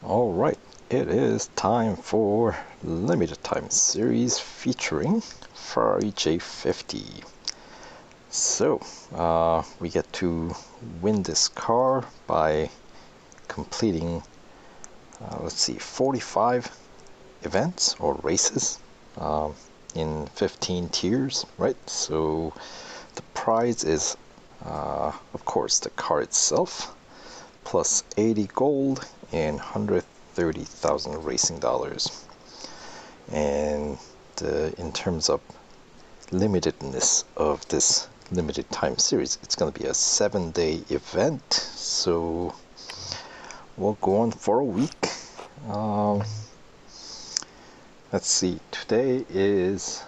Alright, it is time for limited time series featuring Ferrari J50. So, we get to win this car by completing, let's see, 45 events or races in 15 tiers, right? So, the prize is, of course, the car itself, plus 80 gold and 130,000 racing dollars. And in terms of limitedness of this limited time series, it's going to be a 7-day event, so we'll go on for a week. Let's see, today is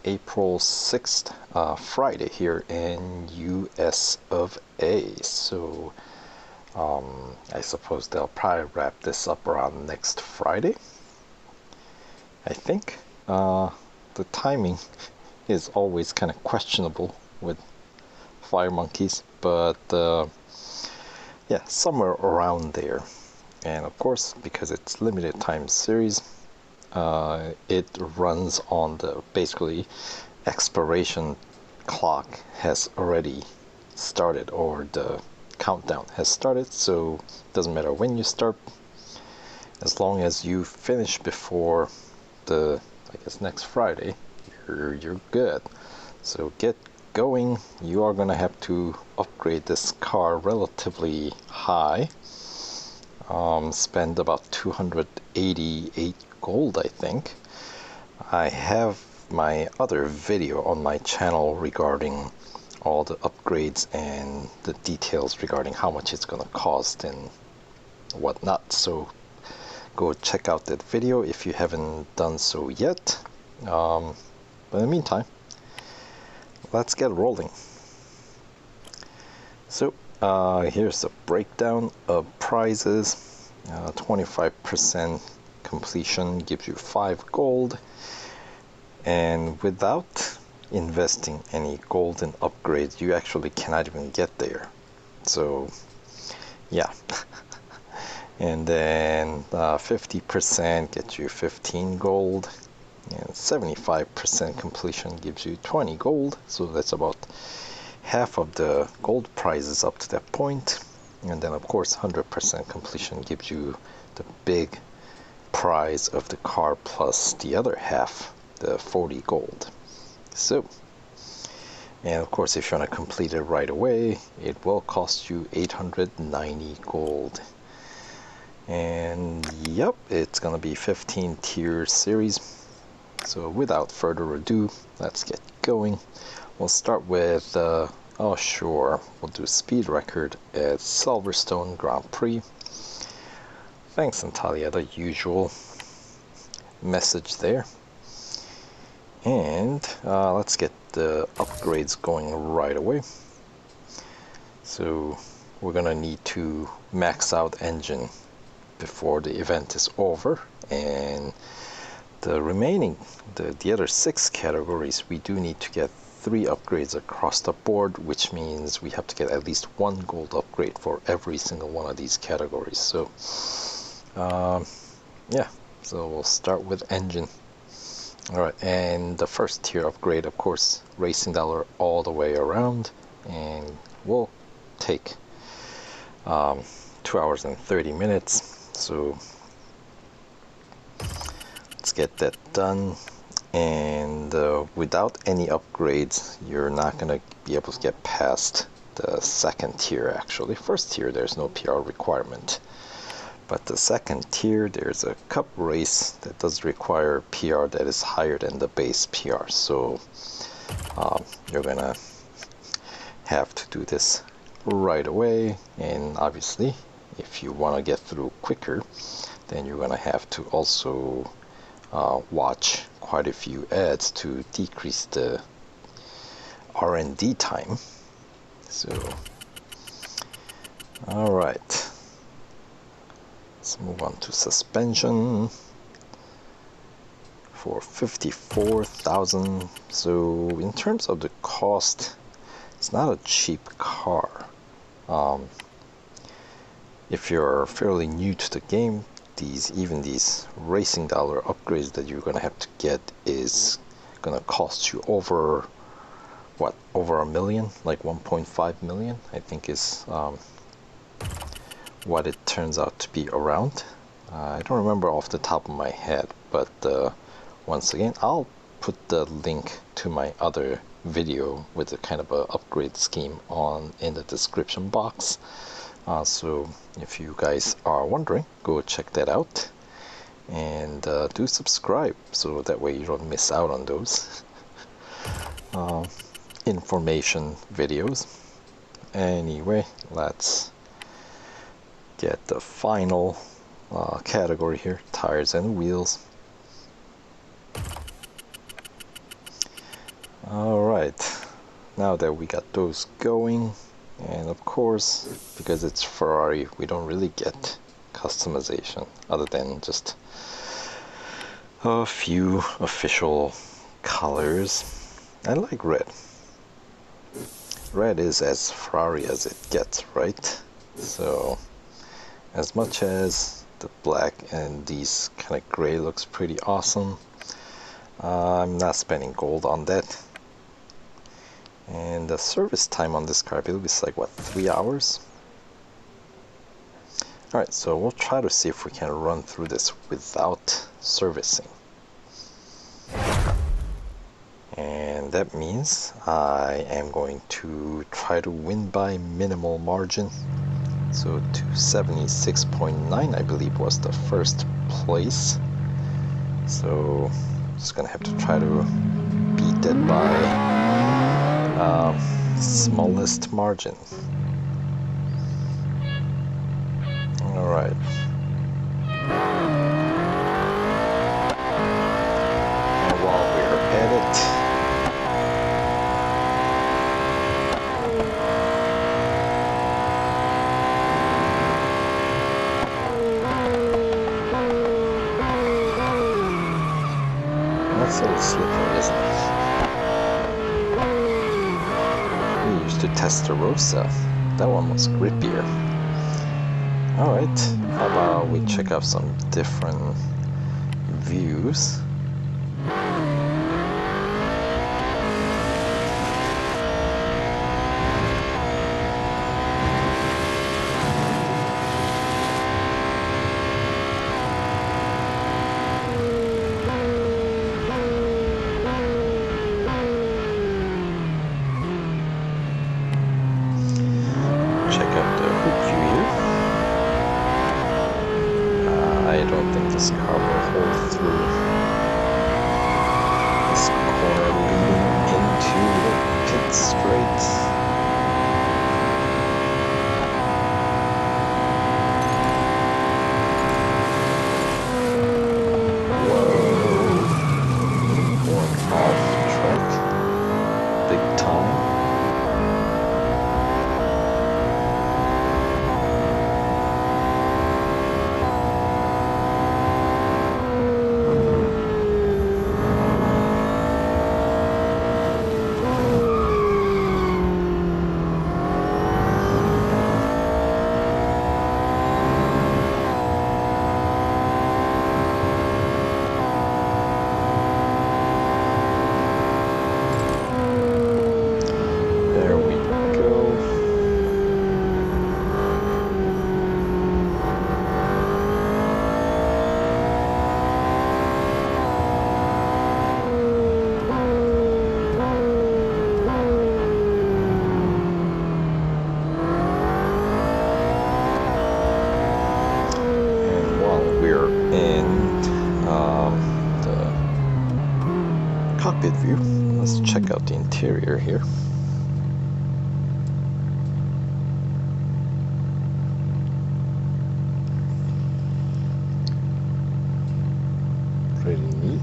April 6th, Friday here in US of A, so I suppose they'll probably wrap this up around next Friday. I think the timing is always kind of questionable with Fire Monkeys, but yeah, somewhere around there. And of course, because it's limited time series, it runs on the basically expiration clock has already started, or the countdown has started, so it doesn't matter when you start, as long as you finish before the, I guess, next Friday, you're good. So get going. You are gonna have to upgrade this car relatively high, spend about 288 gold, I think. I have my other video on my channel regarding all the upgrades and the details regarding how much it's going to cost and whatnot, so go check out that video if you haven't done so yet. But in the meantime, let's get rolling. So here's the breakdown of prizes. 25% completion gives you 5 gold, and without investing any golden upgrades, you actually cannot even get there. So yeah. And then 50% gets you 15 gold, and 75% completion gives you 20 gold, so that's about half of the gold prizes up to that point. And then of course 100% completion gives you the big prize of the car plus the other half, the 40 gold. So, and of course, if you want to complete it right away, it will cost you 890 gold. And yep, it's gonna be 15 tier series. So without further ado, let's get going. We'll start with oh sure, we'll do speed record at Silverstone Grand Prix. Thanks, Natalia, the usual message there. And let's get the upgrades going right away. So we're gonna need to max out engine before the event is over, and the remaining, the other 6 categories, we do need to get 3 upgrades across the board, which means we have to get at least 1 gold upgrade for every single one of these categories. So yeah, so we'll start with engine. Alright, and the first tier upgrade, of course, racing dollar all the way around, and we'll take 2 hours and 30 minutes, so let's get that done. And without any upgrades, you're not going to be able to get past the second tier. Actually, first tier there's no PR requirement, but the second tier, there's a cup race that does require PR that is higher than the base PR. So you're gonna have to do this right away. And obviously, if you want to get through quicker, then you're gonna have to also watch quite a few ads to decrease the R&D time. So, all right. Let's move on to suspension for 54,000. So in terms of the cost, it's not a cheap car. if you're fairly new to the game, even these racing dollar upgrades that you're gonna have to get is gonna cost you over over a million, like 1.5 million I think is what it turns out to be around. I don't remember off the top of my head, but once again I'll put the link to my other video with a kind of a upgrade scheme in the description box. So if you guys are wondering, go check that out, and do subscribe so that way you don't miss out on those information videos. Anyway, let's get the final category here, tires and wheels. Alright, now that we got those going, and of course, because it's Ferrari, we don't really get customization other than just a few official colors. I like red. Red is as Ferrari as it gets, right? So as much as the black and these kind of gray looks pretty awesome, I'm not spending gold on that. And the service time on this car, I believe, is like, what, 3 hours? Alright, so we'll try to see if we can run through this without servicing. And that means I am going to try to win by minimal margin. So 276.9 I believe was the first place. So just gonna have to try to beat it by smallest margin. Alright. And while we're at it, that's a little slippery, isn't it? We used to Testarossa. That one was grippier. Alright, how about we check out some different views. Check out the hoop view here. I don't think this car will hold through this corner leading into the pit straight. Whoa, going off track, big time. Cockpit view. Let's check out the interior here. Pretty neat.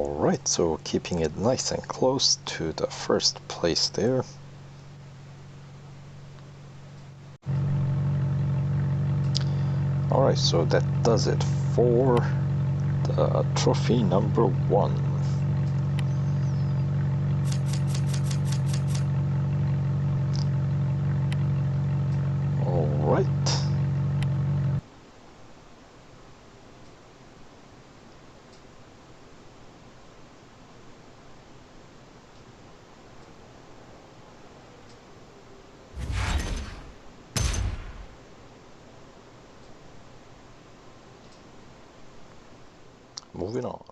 Alright, so keeping it nice and close to the first place there. Alright, so that does it for the trophy number 1. Alright. Moving on.